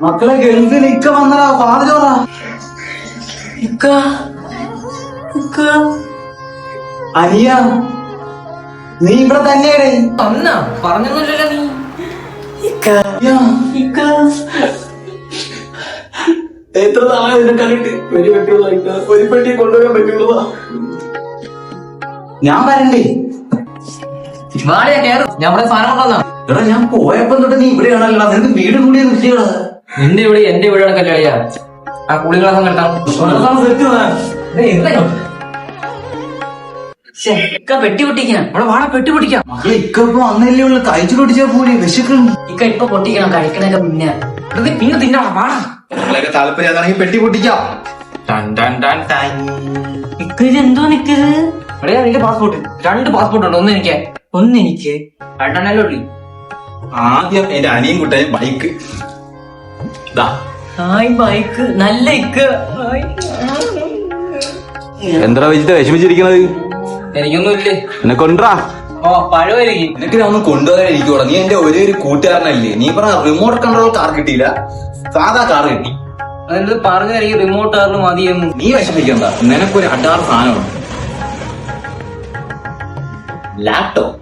മക്കളെ ഗൾഫിൽ ഇക്ക വന്നടാ, പാതിരോടാ. ഇക്ക ഇക്ക അനിയ, നീ ഇവിടെ തന്നെയാടേ. വന്നാ പറഞ്ഞൊന്നുമില്ലല്ലോ നീ. ഇക്ക, ഇക്ക എത്ര നാളെ ഇതിനെ കണ്ടിട്ട് ഒരു പെട്ടിയുള്ള ഒരു പെട്ടി കൊണ്ടുവരാൻ പറ്റുള്ളതാ. ഞാൻ വരണ്ടേ? വാടക കേറും, ഞാൻ ഇവിടെ സാധനം കൊണ്ടുവന്നാ. എടാ, ഞാൻ പോയപ്പോ തൊട്ട് നീ ഇവിടെയാണല്ലോ. നിനക്ക് വീട് കൂടിയ കൃഷികളാ. നിന്റെ ഇവിടെ എന്റെ ഇവിടെ കല്യാണിയാ. ആ കുളി ക്ലാസ് കേട്ടാ പെട്ടി പൊട്ടിക്കണം. ഇവിടെ വാട പെട്ടി പൊട്ടിക്കാം. മക്കളെ ഇക്ക ഇപ്പൊ അന്നല്ലേ ഉള്ള കഴിച്ചു പൊട്ടിച്ചാ പോലെ വിശക്കും. ഇക്ക ഇപ്പൊ പൊട്ടിക്കണം, കഴിക്കണൊക്കെ മുന്നേ. പിന്നെ തിന്നണം വാടാ. നിങ്ങളൊക്കെ താല്പര്യം പെട്ടി പൊട്ടിക്കാം. ഇക്ക ഇത് എന്തോ നിക്കത്? എവിടെയാ നിന്റെ പാസ്പോർട്ട്? 2 പാസ്പോർട്ട് ഉണ്ട്. ഒന്ന് എനിക്ക് രണ്ടെണ്ണല്ലോ ഉള്ളി. ആദ്യം എന്റെ അനിയും കുട്ടയും ബൈക്ക്. ഹായ് ബൈക്ക്, നല്ല ഇക്ക്. എന്താ വെച്ചിട്ട് വിഷമിച്ചിരിക്കുന്നത്? എനിക്കൊന്നും ഇല്ലേ. എന്നെ കൊണ്ടാ. ഓ പഴമായിരിക്കും. നിനക്ക് ഞാൻ ഒന്ന് കൊണ്ടുപോകാൻ ഇരിക്കൂടാ. നീ എന്റെ ഒരേ ഒരു കൂട്ടുകാരനല്ലേ. നീ പറഞ്ഞ റിമോട്ട് കൺട്രോൾ കാർ കിട്ടിയില്ല, സാധാ കാർ കിട്ടി. അതെന്ത് പറഞ്ഞായിരിക്കും റിമോട്ട് കാറിന് മതിയെന്ന്. നീ വിഷമിക്കണ്ട, നിനക്കൊരു അടാറ് സാധനമുണ്ട്, ലാപ്ടോപ്പ്.